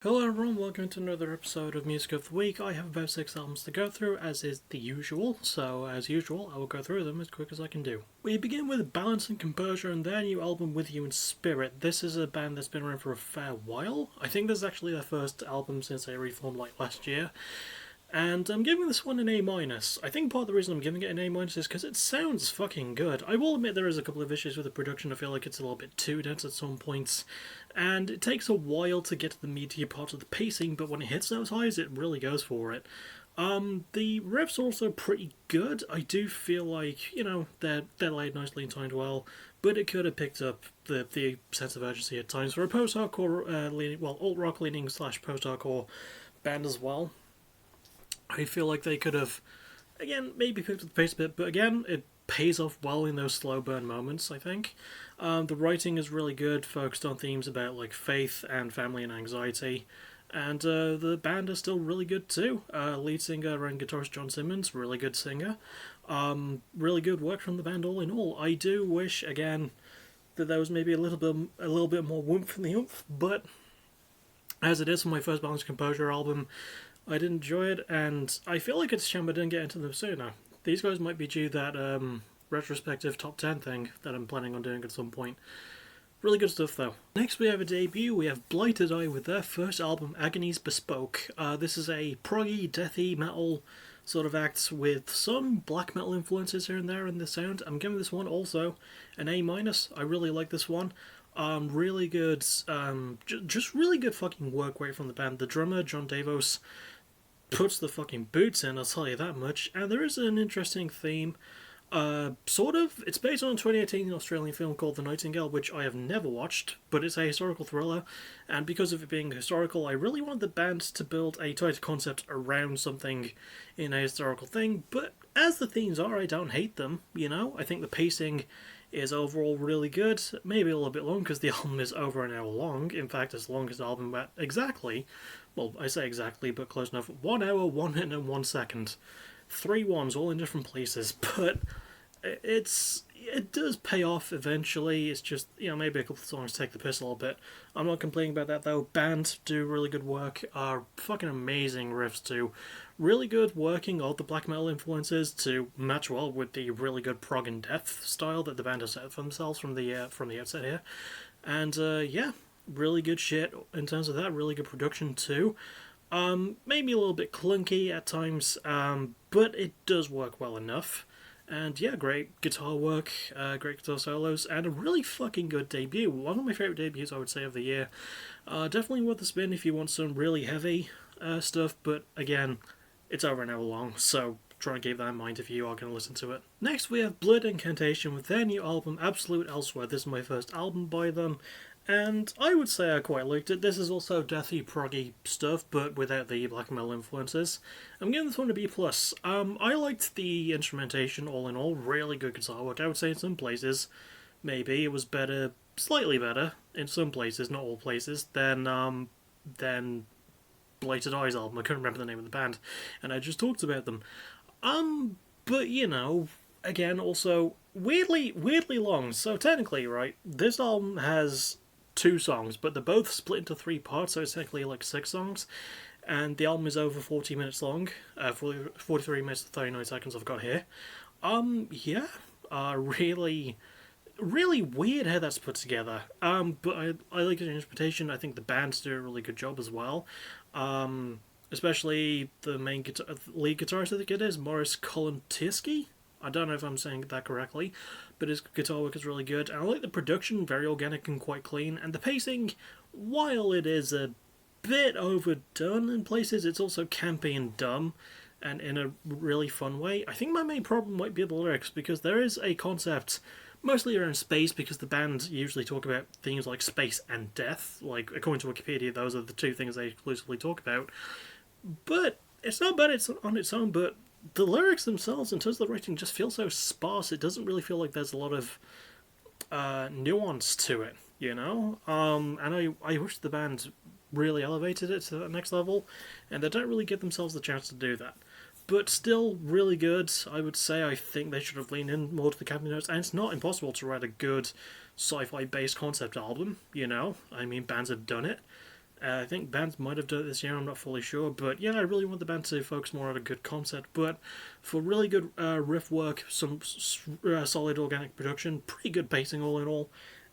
Hello everyone, welcome to another episode of Music of the Week. I have about 6 albums to go through, as is the usual, so as usual, I will go through them as quick as I can do. We begin with Balance and Composure and their new album, With You in Spirit. This is a band that's been around for a fair while. I think this is actually their first album since they reformed last year. And I'm giving this one an A minus. I think part of the reason I'm giving it an A minus is because it sounds fucking good. I will admit there is a couple of issues with the production. I feel like it's a little bit too dense at some points, and it takes a while to get to the meatier part of the pacing. But when it hits those highs, it really goes for it. The riffs are also pretty good. I do feel like they're laid nicely and timed well, but it could have picked up the sense of urgency at times for a post-hardcore leaning, alt rock leaning slash post-hardcore band as well. I feel like they could have, again, maybe picked up the pace a bit, but again, it pays off well in those slow burn moments, I think. The writing is really good, focused on themes about faith and family and anxiety. And the band is still really good too. Lead singer and guitarist John Simmons, really good singer. Really good work from the band all in all. I do wish, again, that there was maybe a little bit more woomph in the oomph, but as it is for my first Balance Composure album, I did enjoy it, and I feel like it's a shame I didn't get into them sooner. These guys might be due that retrospective top 10 thing that I'm planning on doing at some point. Really good stuff though. Next we have a debut. We have Blighted Eye with their first album, Agonies Bespoke. This is a proggy, deathy metal sort of act with some black metal influences here and there in the sound. I'm giving this one also an A minus. I really like this one. Really good, just really good fucking work rate from the band. The drummer, John Davos, puts the fucking boots in, I'll tell you that much. And there is an interesting theme. It's based on a 2018 Australian film called The Nightingale, which I have never watched, but it's a historical thriller. And because of it being historical, I really wanted the band to build a tighter concept around something in a historical thing. But as the themes are, I don't hate them, I think the pacing is overall really good. Maybe a little bit long because the album is over an hour long. In fact, it's the longest album at exactly, well, I say exactly, but close enough. 1 hour, 1 minute, and 1 second. 3 ones, all in different places, but it does pay off eventually. It's just, maybe a couple of songs take the piss a little bit. I'm not complaining about that though. Band do really good work, are fucking amazing riffs too. Really good working of the black metal influences to match well with the really good prog and death style that the band has set for themselves from the outset here. And yeah, really good shit in terms of that. Really good production too. Maybe a little bit clunky at times, but it does work well enough. And yeah, great guitar work, great guitar solos, and a really fucking good debut. One of my favourite debuts, I would say, of the year. Definitely worth a spin if you want some really heavy stuff, but again, it's over an hour long, so try and keep that in mind if you are going to listen to it. Next, we have Blood Incantation with their new album, Absolute Elsewhere. This is my first album by them, and I would say I quite liked it. This is also deathy, proggy stuff, but without the black metal influences. I'm giving this one a B+. I liked the instrumentation all in all, really good guitar work. I would say in some places, maybe it was better, slightly better, in some places, not all places, than Blighted Eyes album. I couldn't remember the name of the band, and I just talked about them. But again, also weirdly long. So technically, right, this album has 2 songs, but they're both split into 3 parts, so it's technically 6 songs. And the album is over 40 minutes long, 43 minutes and 39 seconds I've got here. Yeah, really, really weird how that's put together. But I like the interpretation. I think the bands do a really good job as well. Especially the main lead guitarist, I think it is, Morris Kolontiski. I don't know if I'm saying that correctly, but his guitar work is really good. And I like the production, very organic and quite clean. And the pacing, while it is a bit overdone in places, it's also campy and dumb, and in a really fun way. I think my main problem might be the lyrics, because there is a concept mostly around space, because the band usually talk about things like space and death. According to Wikipedia, those are the 2 things they exclusively talk about. But it's not bad on its own, but the lyrics themselves, in terms of the writing, just feel so sparse. It doesn't really feel like there's a lot of nuance to it, And I wish the band really elevated it to that next level, and they don't really give themselves the chance to do that. But still, really good. I would say I think they should have leaned in more to the campy notes, and it's not impossible to write a good sci-fi based concept album, I mean, bands have done it. I think bands might have done it this year, I'm not fully sure, but yeah, I really want the band to focus more on a good concept, but for really good riff work, some solid organic production, pretty good pacing all in all,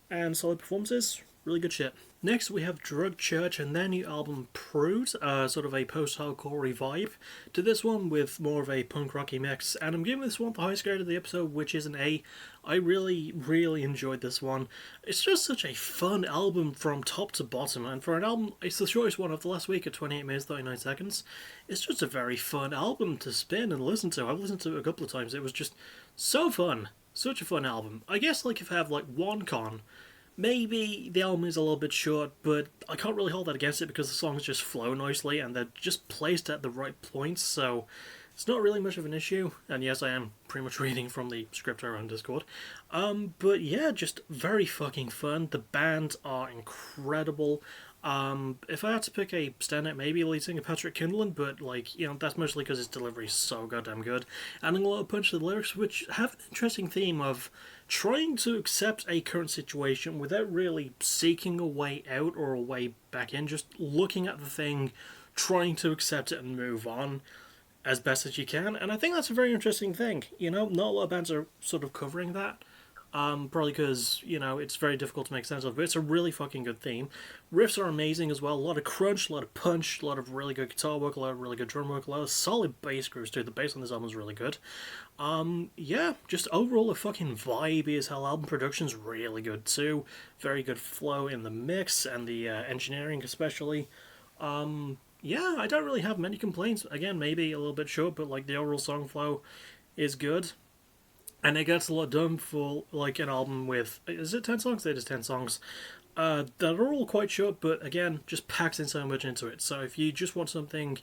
and solid performances, really good shit. Next, we have Drug Church and their new album Prude, sort of a post-hardcore vibe to this one with more of a punk rocky mix. And I'm giving this one the highest grade of the episode, which is an A. I really, really enjoyed this one. It's just such a fun album from top to bottom, and for an album, it's the shortest one of the last week at 28 minutes 39 seconds. It's just a very fun album to spin and listen to. I've listened to it a couple of times. It was just so fun. Such a fun album. I guess like if I have like one con, maybe the album is a little bit short, but I can't really hold that against it because the songs just flow nicely and they're just placed at the right points, so it's not really much of an issue. And yes, I am pretty much reading from the script on Discord. But yeah, just very fucking fun. The band are incredible. If I had to pick a standout, maybe lead singer Patrick Kindlon, but like, you know, that's mostly because his delivery is so goddamn good. Adding a lot of punch to the lyrics, which have an interesting theme of trying to accept a current situation without really seeking a way out or a way back in, just looking at the thing, trying to accept it and move on as best as you can. And I think that's a very interesting thing. You know, not a lot of bands are sort of covering that. Probably because, you know, it's very difficult to make sense of, but it's a really fucking good theme. Riffs are amazing as well. A lot of crunch, a lot of punch, a lot of really good guitar work, a lot of really good drum work, a lot of solid bass grooves too. The bass on this album is really good. Yeah, just overall a fucking vibey as hell album. Production's really good too. Very good flow in the mix and the engineering especially. Yeah, I don't really have many complaints. Again, maybe a little bit short, but like the overall song flow is good. And it gets a lot done for like an album with, is it 10 songs? It is 10 songs. That are all quite short, but again, just packs in so much into it. So if you just want something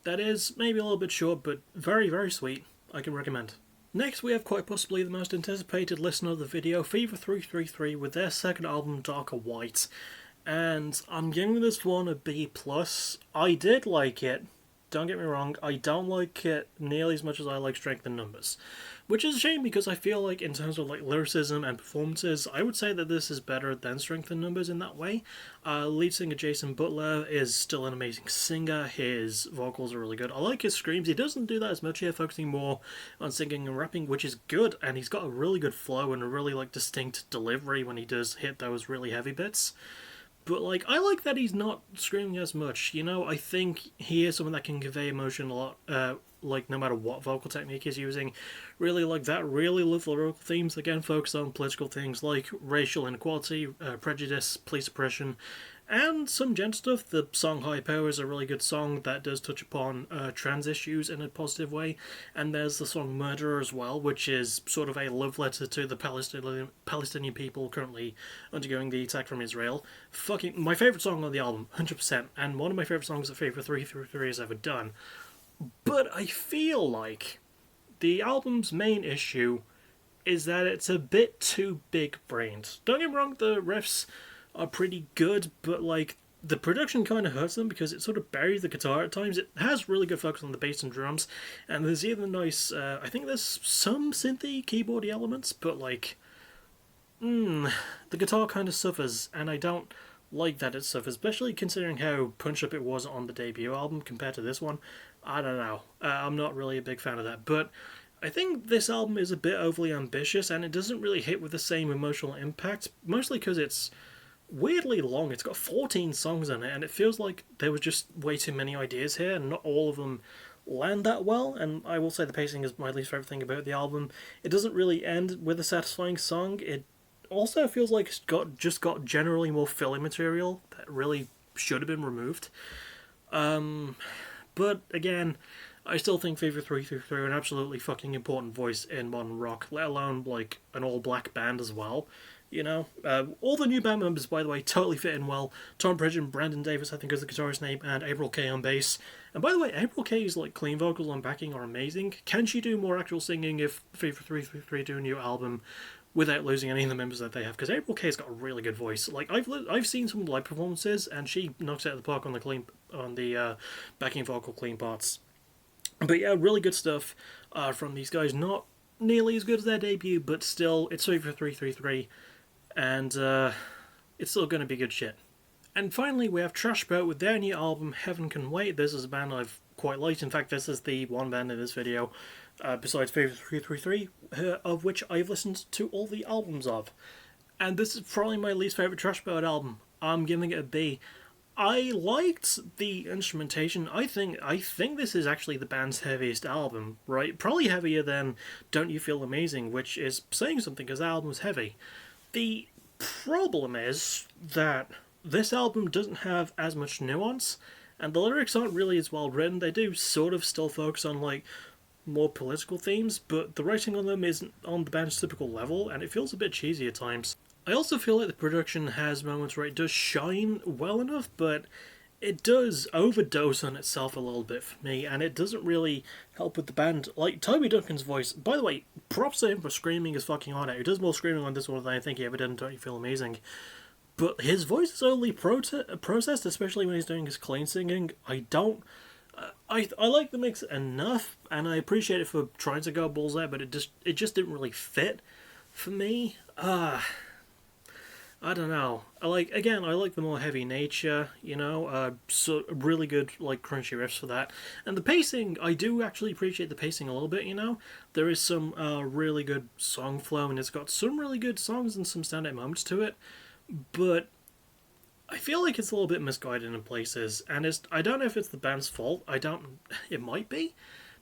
that is maybe a little bit short, but very, very sweet, I can recommend. Next, we have quite possibly the most anticipated listener of the video, Fever 333, with their second album, Darker White. And I'm giving this one a B+. I did like it. Don't get me wrong, I don't like it nearly as much as I like Strength in Numbers. Which is a shame because I feel like in terms of like lyricism and performances, I would say that this is better than Strength in Numbers in that way. Lead singer Jason Butler is still an amazing singer. His vocals are really good. I like his screams. He doesn't do that as much here, focusing more on singing and rapping, which is good. And he's got a really good flow and a really like distinct delivery when he does hit those really heavy bits. But, like, I like that he's not screaming as much, you know? I think he is someone that can convey emotion a lot, like, no matter what vocal technique he's using. Really like that, really love lyrical themes, again, focus on political things like racial inequality, prejudice, police oppression, and some gent stuff. The song High Power is a really good song that does touch upon trans issues in a positive way. And there's the song Murderer as well, which is sort of a love letter to the Palestinian people currently undergoing the attack from Israel. Fucking my favourite song on the album, 100%, and one of my favourite songs that Fever 333 has ever done. But I feel like the album's main issue is that it's a bit too big-brained. Don't get me wrong, the riffs are pretty good, but like the production kind of hurts them because it sort of buries the guitar at times. It has really good focus on the bass and drums, and there's even nice, I think there's some synthy keyboardy elements, but like, the guitar kind of suffers, and I don't like that it suffers, especially considering how punch up it was on the debut album compared to this one. I don't know. I'm not really a big fan of that, but I think this album is a bit overly ambitious, and it doesn't really hit with the same emotional impact, mostly because it's weirdly long. It's got 14 songs on it, and it feels like there was just way too many ideas here, and not all of them land that well. And I will say the pacing is my least favorite thing about the album. It doesn't really end with a satisfying song. It also feels like it's got generally more filler material that really should have been removed. But again, I still think Fever 333 are an absolutely fucking important voice in modern rock, let alone like an all-black band as well. You know, all the new band members, by the way, totally fit in well. Tom Pridgen, Brandon Davis, I think is the guitarist name, and April K on bass. And by the way, April K's like clean vocals on backing are amazing. Can she do more actual singing if Fever 333 do a new album without losing any of the members that they have? Because April K's got a really good voice. Like I've seen some live performances, and she knocks it out of the park on the backing vocal clean parts. But yeah, really good stuff from these guys. Not nearly as good as their debut, but still, it's Fever 333. And it's still going to be good shit. And finally, we have Trashboat with their new album, Heaven Can Wait. This is a band I've quite liked. In fact, this is the one band in this video, besides Favorite 333, of which I've listened to all the albums of. And this is probably my least favourite Trashboat album. I'm giving it a B. I liked the instrumentation. I think this is actually the band's heaviest album, right? Probably heavier than Don't You Feel Amazing, which is saying something because the album's heavy. The problem is that this album doesn't have as much nuance, and the lyrics aren't really as well written. They do sort of still focus on like more political themes, but the writing on them isn't on the band's typical level, and it feels a bit cheesy at times. I also feel like the production has moments where it does shine well enough, but it does overdose on itself a little bit for me, and it doesn't really help with the band. Like, Toby Duncan's voice, by the way, props to him for screaming his fucking heart out. He does more screaming on this one than I think he ever did in Don't You Feel Amazing. But his voice is only processed, especially when he's doing his clean singing. I like the mix enough, and I appreciate it for trying to go balls out, but it just didn't really fit for me. I don't know. I like the more heavy nature, so really good, like, crunchy riffs for that. And the pacing, I do actually appreciate the pacing a little bit, There is some really good song flow, and it's got some really good songs and some standout moments to it, but I feel like it's a little bit misguided in places, and I don't know if it's the band's fault, it might be,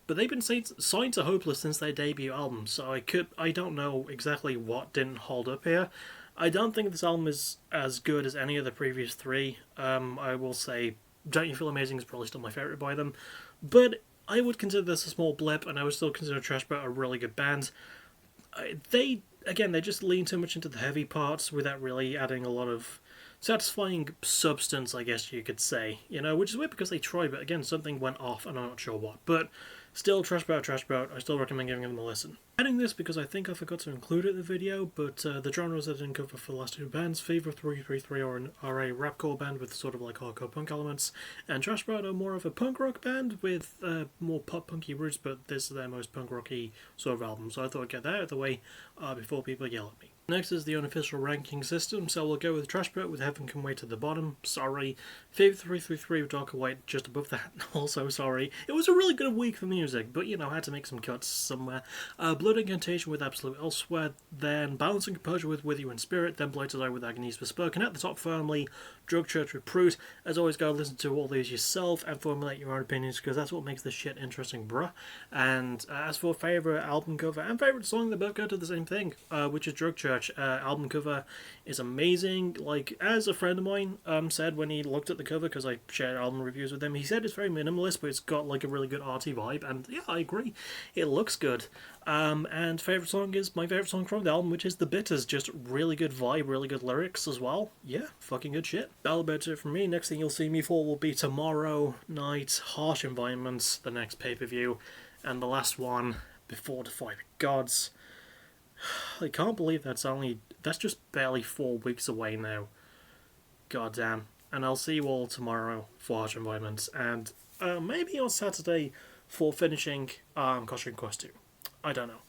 but they've been signed to Hopeless since their debut album, so I don't know exactly what didn't hold up here. I don't think this album is as good as any of the previous three. I will say Don't You Feel Amazing is probably still my favourite by them, but I would consider this a small blip, and I would still consider Trashboat a really good band. They just lean too much into the heavy parts without really adding a lot of satisfying substance, I guess you could say, which is weird because they tried, but again, something went off, and I'm not sure what. But still, Trashboat, I still recommend giving them a listen. Adding this because I think I forgot to include it in the video, but the genres I didn't cover for the last two bands, Fever 333 are a rapcore band with sort of like hardcore punk elements, and Trashboat are more of a punk rock band with more pop-punky roots, but this is their most punk rocky sort of album, so I thought I'd get that out of the way before people yell at me. Next is the unofficial ranking system, so we'll go with Trashboat with Heaven Can Wait at the bottom. Sorry. Fever 333 with Darker White just above that. Also sorry. It was a really good week for music, but I had to make some cuts somewhere. Blood Incantation with Absolute Elsewhere, then Balance and Composure with You in Spirit, then Blighted Desire with Agonies Bespoke, and at the top firmly, Drug Church with Prude. As always, go listen to all these yourself and formulate your own opinions, because that's what makes this shit interesting, bruh. And as for favourite album cover and favourite song, they both go to the same thing, which is Drug Church. Album cover is amazing. Like, as a friend of mine said when he looked at the cover, because I shared album reviews with him, he said it's very minimalist, but it's got like a really good arty vibe, and yeah, I agree. It looks good. And favourite song is my favourite song from the album, which is The Bitters. Just really good vibe, really good lyrics as well. Yeah, fucking good shit. That'll about it from me. Next thing you'll see me for will be tomorrow night, Harsh Environments, the next pay-per-view, and the last one before the Fight of Gods. I can't believe that's just barely 4 weeks away now. God damn. And I'll see you all tomorrow for Harsh Environments, and maybe on Saturday for finishing Costume Quest 2. I don't know.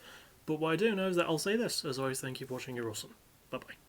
But what I do know is that I'll say this. As always, thank you for watching. You're awesome. Bye-bye.